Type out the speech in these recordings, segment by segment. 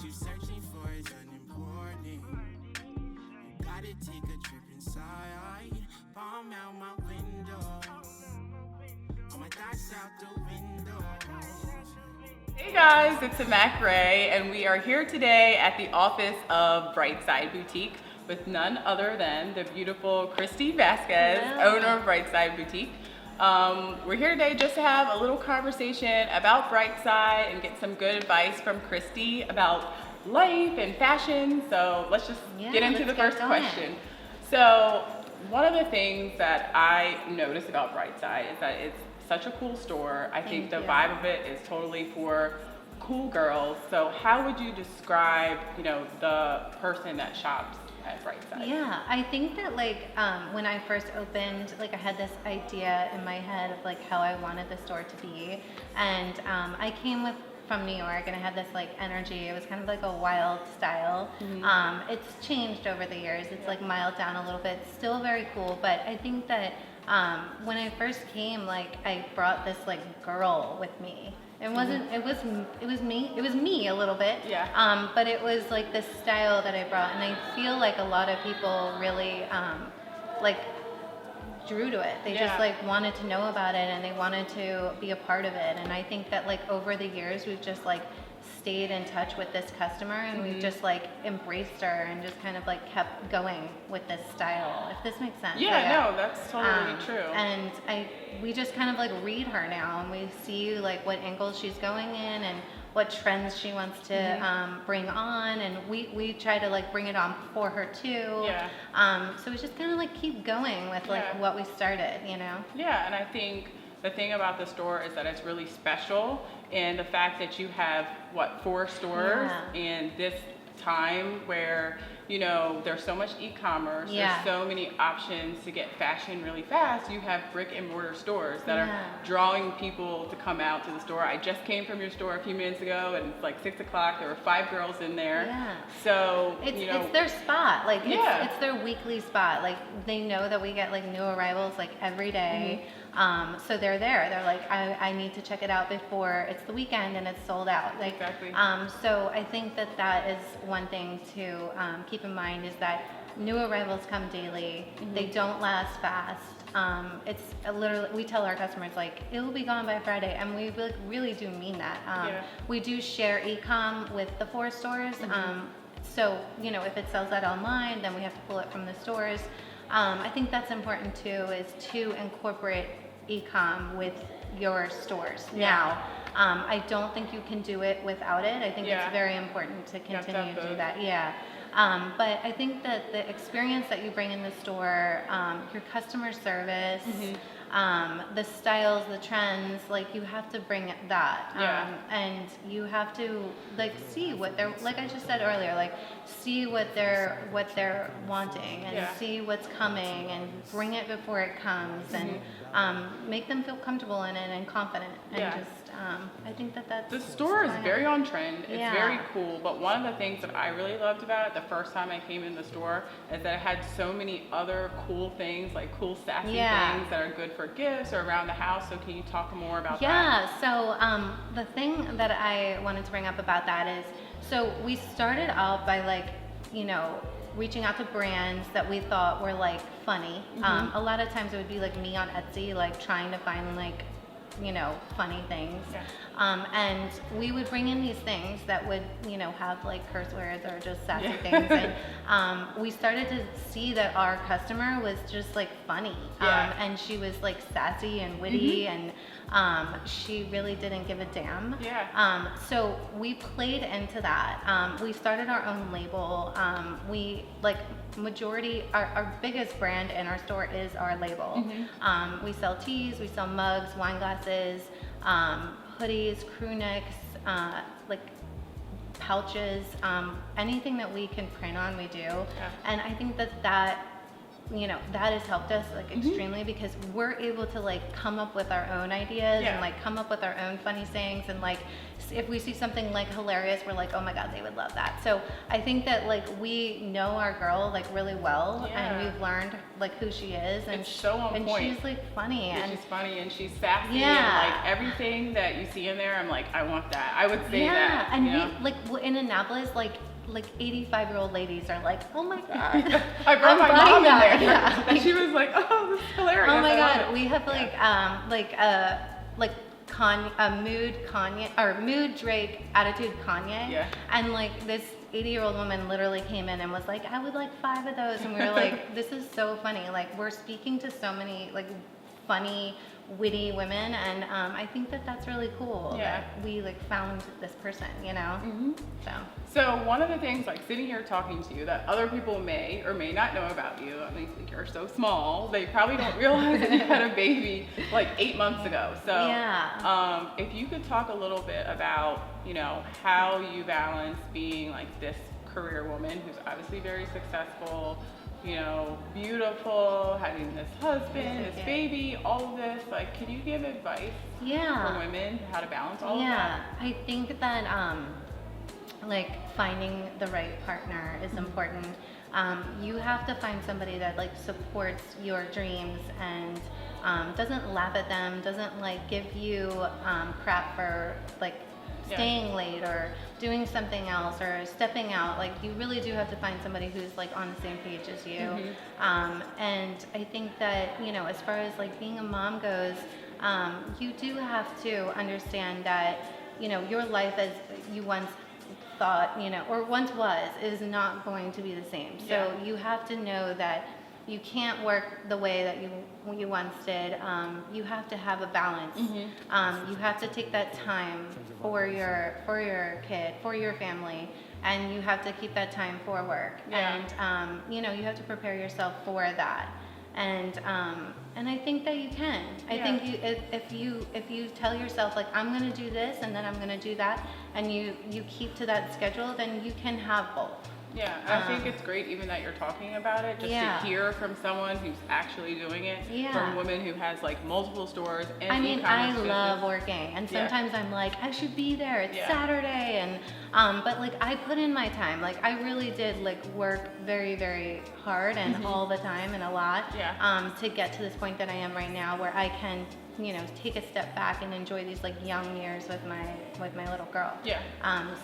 you searching for is unimportant. You gotta take a trip inside, palm out my window. All my thoughts out the window. Hey guys, it's MackRae, and we are here today at the office of Brightside Boutique with none other than the beautiful Christy Vasquez, Hello. owner of Brightside Boutique. We're here today just to have a little conversation about Brightside and get some good advice from Christy about life and fashion. So let's just get into the first question. So one of the things that I notice about Brightside is that it's such a cool store. I think the vibe of it is totally for cool girls. So how would you describe, the person that shops at Brightside? Yeah, I think that when I first opened, I had this idea in my head of how I wanted the store to be, and I came from New York, and I had this energy. It was kind of like a wild style. It's changed over the years. It's miled down a little bit. Still very cool, but I think that when I first came, I brought this girl with me. It wasn't. It was me. It was me a little bit. Yeah. But it was this style that I brought, and I feel like a lot of people really drew to it. They just wanted to know about it, and they wanted to be a part of it. And I think that over the years we've just stayed in touch with this customer, and we've just embraced her and just kind of kept going with this style, if this makes sense. Yeah, no, that's totally true. And we just kind of read her now, and we see what angles she's going in and what trends she wants to bring on, and we try to bring it on for her too. So we just kind of keep going with what we started, Yeah, and I think the thing about the store is that it's really special, and the fact that you have 4 stores in this time where there's so much e-commerce, there's so many options to get fashion really fast. You have brick and mortar stores that are drawing people to come out to the store. I just came from your store a few minutes ago, and it's 6 o'clock. There were 5 girls in there. So it's their spot. It's their weekly spot. They know that we get new arrivals every day. So they're there. They're I need to check it out before it's the weekend and it's sold out. Exactly. So I think that is one thing to keep in mind, is that new arrivals come daily. They don't last fast. It's literally, we tell our customers it will be gone by Friday, and we really do mean that. We do share e-com with the 4 stores. So if it sells out online, then we have to pull it from the stores. I think that's important too, is to incorporate e-com with your stores. Now, I don't think you can do it without it. I think it's very important to continue to do that. But I think that the experience that you bring in the store, your customer service, the styles, the trends, you have to bring that. And you have to see what they're, I just said earlier, see what they're wanting, and see what's coming, and bring it before it comes, and make them feel comfortable in it and confident. And just I think that's the store is very on trend. It's very cool. But one of the things that I really loved about it the first time I came in the store is that it had so many other cool things, cool sassy things that are good for gifts or around the house. So can you talk more about that? So the thing that I wanted to bring up about that is, so we started out by reaching out to brands that we thought were funny. A lot of times it would be me on Etsy, trying to find funny things. And we would bring in these things that would, have curse words or just sassy things. And we started to see that our customer was just funny. And she was sassy and witty, and she really didn't give a damn. So we played into that. We started our own label. We our biggest brand in our store is our label. We sell teas, we sell mugs, wine glasses, hoodies, crew necks, pouches, anything that we can print on, we do. And I think that that has helped us like extremely, because we're able to like come up with our own ideas and like come up with our own funny sayings, and like if we see something like hilarious, we're like, oh my God, they would love that. So I think that like we know our girl like really well, and we've learned like who she is, and it's so on point. She's like funny, and she's funny, and she's sassy, and like everything that you see in there, I'm like, I want that. I would say that. And we, like in Annapolis, like 85-year-old ladies are like, oh my God. I brought my mom in there. Yeah. And she was like, oh, this is hilarious. Oh my God. We have mood Drake, attitude Kanye. Yeah. And like this 80-year-old woman literally came in and was like, I would like 5 of those. And we were like, this is so funny. Like we're speaking to so many like funny, witty women, and I think that that's really cool that we like found this person, So one of the things, like sitting here talking to you, that other people may or may not know about you, I mean, like you're so small, they probably don't realize that you had a baby like 8 months ago. So if you could talk a little bit about, how you balance being like this career woman who's obviously very successful, beautiful, having this husband, this baby, all of this, like, can you give advice for women how to balance all of that? I think that like finding the right partner is important. You have to find somebody that like supports your dreams and doesn't laugh at them, doesn't like give you crap for like staying late or doing something else or stepping out. Like you really do have to find somebody who's like on the same page as you. And I think that, as far as like being a mom goes, you do have to understand that, your life as you once thought, or once was, is not going to be the same. So you have to know that you can't work the way that you once did. You have to have a balance. You have to take that time for your kid, for your family, and you have to keep that time for work. And you have to prepare yourself for that. And I think that you can. I think if you tell yourself like, I'm gonna do this and then I'm gonna do that, and you keep to that schedule, then you can have both. Yeah, I think it's great even that you're talking about it, just to hear from someone who's actually doing it, from a woman who has like multiple stores and I love working, and sometimes I'm like, I should be there, it's Saturday, and but like I put in my time, like I really did like work very, very hard and all the time and a lot to get to this point that I am right now, where I can take a step back and enjoy these like young years with my little girl.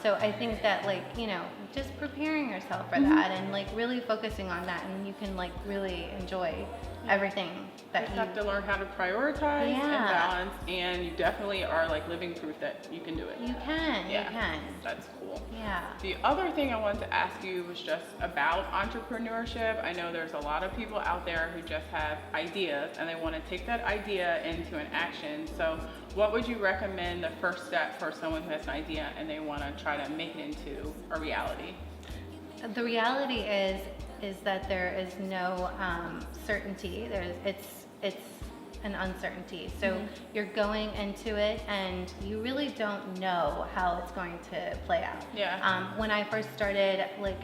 So I think that like, just preparing yourself for that and like really focusing on that, and you can like really enjoy everything that you have to learn how to prioritize and balance, and you definitely are like living proof that you can do it. You can. That's cool. Yeah. The other thing I wanted to ask you was just about entrepreneurship. I know there's a lot of people out there who just have ideas and they want to take that idea into an action. So what would you recommend the first step for someone who has an idea and they want to try to make it into a reality? The reality is that there is no certainty. It's an uncertainty. So you're going into it and you really don't know how it's going to play out. When I first started, like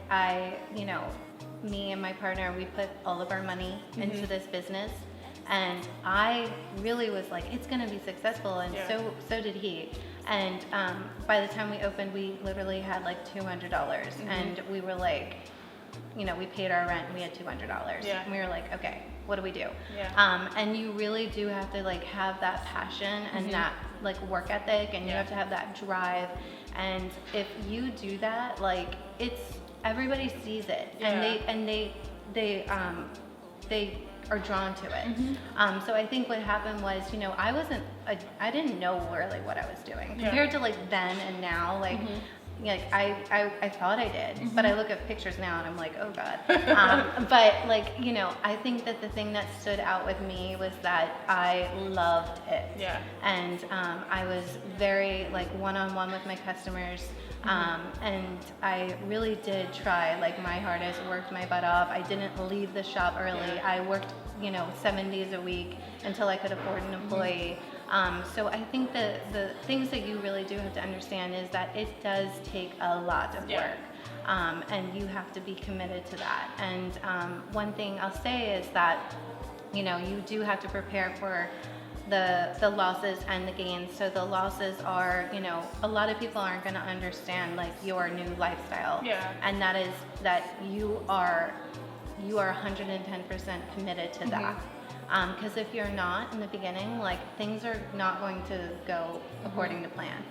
me and my partner, we put all of our money into this business, and I really was like, it's gonna be successful, and so did he. And by the time we opened, we literally had like $200, and we were like, we paid our rent and we had $200. And we were like, okay, what do we do? And you really do have to like have that passion and that like work ethic, and you have to have that drive. And if you do that, like everybody sees it, and they are drawn to it. So I think what happened was, I didn't know really what I was doing compared to like then and now. Like I thought I did, but I look at pictures now and I'm like, oh God. But like, I think that the thing that stood out with me was that I loved it. And I was very like one-on-one with my customers. And I really did try like my hardest, worked my butt off. I didn't leave the shop early. I worked, 7 days a week until I could afford an employee. So I think the things that you really do have to understand is that it does take a lot of work. and you have to be committed to that. And one thing I'll say is that, you know, you do have to prepare for the losses and the gains. So the losses are, you know, a lot of people aren't going to understand like your new lifestyle. Yeah. And that is that you are 110% committed to that. Because if you're not in the beginning, like things are not going to go according to plan.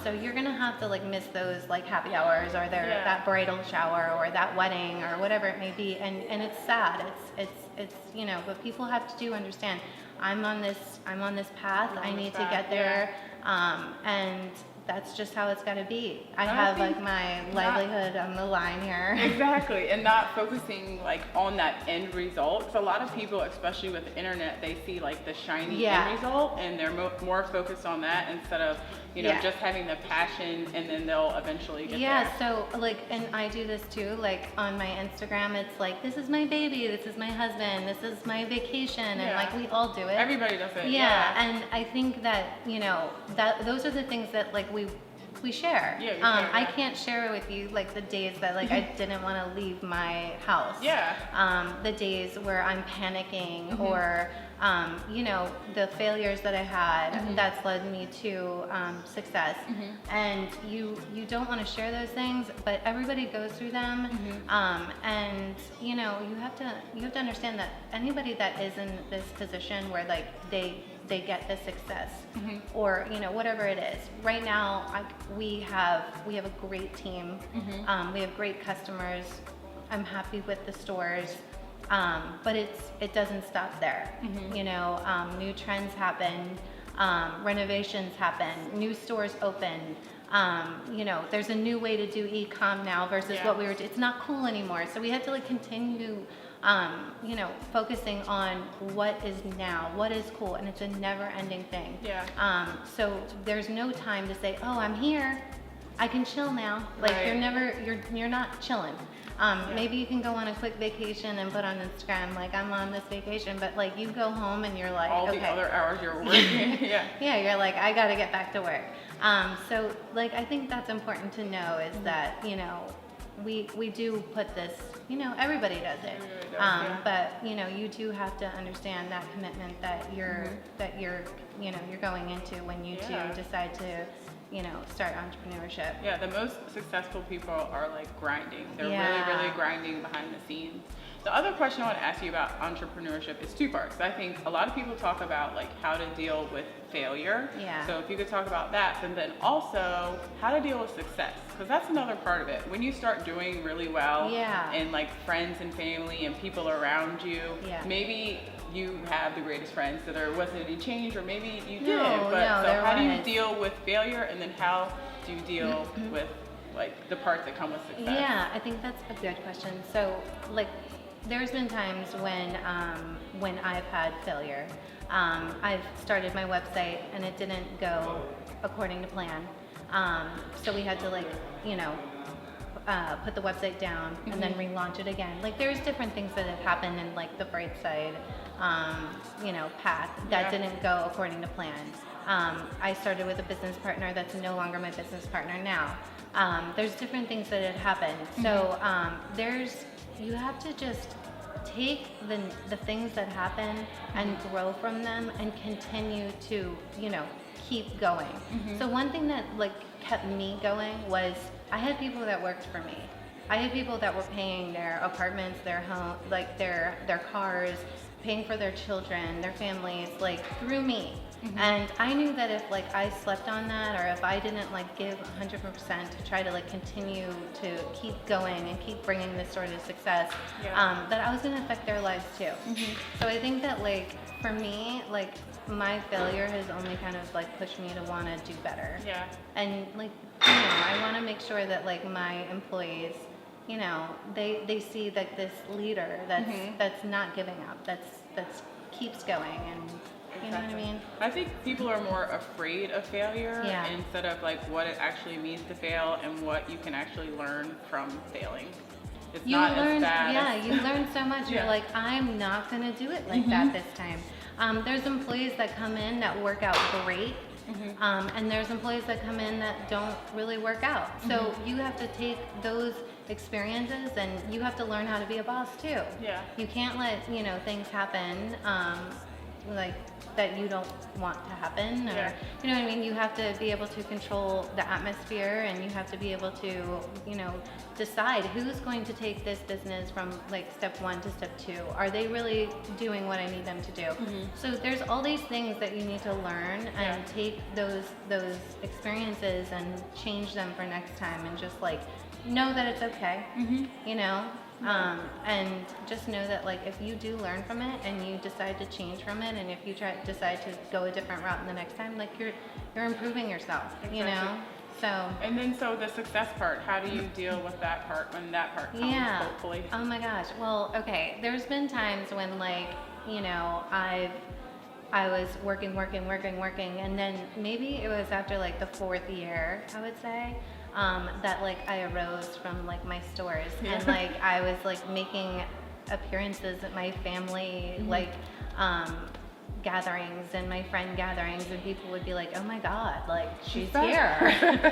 So you're gonna have to like miss those like happy hours or that bridal shower or that wedding or whatever it may be, and it's sad. It's you know, but people have to understand. I'm on this path. I need to get there, and that's just how it's got to be. I have like my livelihood on the line here. Exactly, and not focusing like on that end result. So a lot of people, especially with the internet, they see like the shiny end result, and they're more focused on that instead of, you know, just having the passion, and then they'll eventually get there. Yeah, so like, and I do this too, like on my Instagram, it's like, this is my baby, this is my husband, this is my vacation, and like we all do it. Everybody does it. Yeah, and I think that, you know, that those are the things that like we share. Yeah, I can't share with you like the days that like I didn't want to leave my house. Yeah. The days where I'm panicking or you know, the failures that I had that's led me to success. And you don't want to share those things, but everybody goes through them. And you know, you have to understand that anybody that is in this position where like they get the success or, you know, whatever it is. Right now, we have a great team. We have great customers. I'm happy with the stores. But it doesn't stop there. You know, new trends happen, renovations happen, new stores open. You know, there's a new way to do e-com now versus what we were doing. It's not cool anymore. So we have to like continue, you know, focusing on what is now, what is cool, and it's a never-ending thing. So there's no time to say, oh, I'm here, I can chill now. Like you're not chilling. Maybe you can go on a quick vacation and put on Instagram like I'm on this vacation, but like you go home and you're like, all the other hours you're working. Yeah, you're like, I gotta get back to work. So like I think that's important to know is that, you know, we do put this, you know, everybody does it. But you know, you do have to understand that commitment that you're you know, you're going into when you do decide to, you know, start entrepreneurship. Yeah, the most successful people are like grinding. They're really grinding behind the scenes. The other question I want to ask you about entrepreneurship is two parts. I think a lot of people talk about like how to deal with failure. So if you could talk about that, and then also how to deal with success, because that's another part of it. When you start doing really well, and like friends and family and people around you, maybe you have the greatest friends, so there wasn't any change, or maybe you didn't. But so how do you deal with failure, and then how do you deal with like the parts that come with success? Yeah, I think that's a good question. So like there's been times when I've had failure. I've started my website and it didn't go according to plan. So we had to like, you know, put the website down and then relaunch it again. Like there's different things that have happened in like the Brightside, you know, path that didn't go according to plan. I started with a business partner that's no longer my business partner now. There's different things that have happened. So you have to just take the things that happen and grow from them and continue to, you know, keep going. So one thing that like kept me going was I had people that worked for me. I had people that were paying their apartments, their home, like their cars, paying for their children, their families, like through me. And I knew that if like I slept on that, or if I didn't like give 100% to try to like continue to keep going and keep bringing this sort of success, that I was going to affect their lives too. So I think that like for me, like my failure has only kind of like pushed me to want to do better. And like, you know, I want to make sure that like my employees, you know, they see that this leader that's not giving up, that's keeps going, and you know what I mean? I think people are more afraid of failure instead of like what it actually means to fail and what you can actually learn from failing. It's not as bad. You learn so much. You're like, I'm not gonna do it like that this time. There's employees that come in that work out great, And there's employees that come in that don't really work out. So you have to take those experiences and you have to learn how to be a boss too. Yeah. You can't let, things happen like that you don't want to happen, or Yeah. you know what I mean. You have to be able to control the atmosphere, and you have to be able to decide who's going to take this business from like step 1 to step 2. Are they really doing what I need them to do? So there's all these things that you need to learn and take those experiences and change them for next time, and just like know that it's okay. And just know that like if you do learn from it and you decide to change from it, and if you decide to go a different route in the next time, like you're improving yourself. So So the success part, how do you deal with that part when that part comes, hopefully? Oh my gosh. Well, okay. There's been times when like, I was working, and then maybe it was after like the 4th year, I would say, that like I arose from like my stores, and like I was like making appearances at my family like gatherings and my friend gatherings, and people would be like, oh my God, like she's here.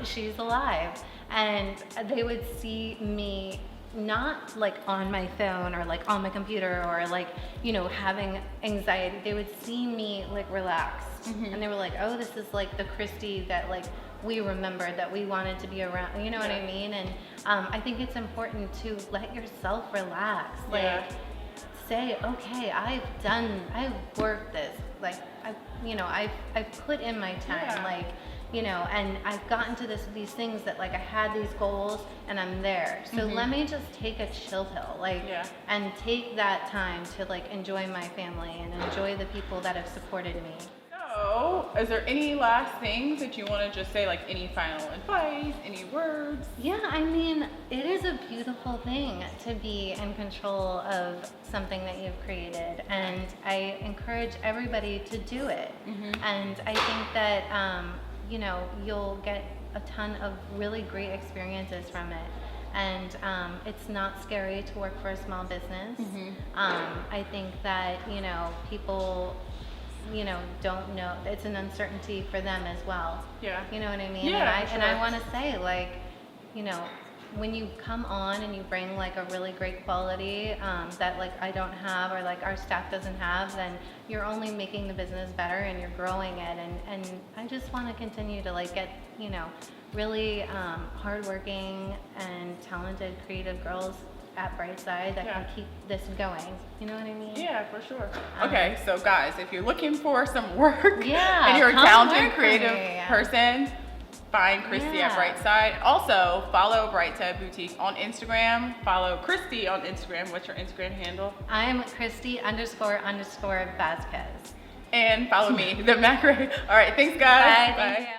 She's alive. And they would see me not like on my phone or like on my computer or like having anxiety. They would see me like relaxed, and they were like, oh, this is like the Christy that like we remembered, that we wanted to be around, what I mean? And I think it's important to let yourself relax, like say, okay, I've worked this, like I've put in my time, like and I've gotten to these things that like I had these goals and I'm there. So let me just take a chill pill, like and take that time to like enjoy my family and enjoy the people that have supported me. So, is there any last things that you want to just say, like any final advice, any words? Yeah, I mean, it is a beautiful thing to be in control of something that you've created, and I encourage everybody to do it. And I think that, you'll get a ton of really great experiences from it. And it's not scary to work for a small business. I think that, people don't know. It's an uncertainty for them as well. Yeah. You know what I mean? Yeah, and I want to say, like, when you come on and you bring like a really great quality that like I don't have, or like our staff doesn't have, then you're only making the business better and you're growing it. And I just want to continue to like get, really hardworking and talented creative girls at Brightside that can keep this going. You know what I mean? Yeah, for sure. Okay, so guys, if you're looking for some work and you're a talented, creative person, find Christy at Brightside. Also, follow Brightside Boutique on Instagram. Follow Christy on Instagram. What's your Instagram handle? I'm Christy __Vasquez. And follow me, the MackRae. All right, thanks guys. Bye. Thank you.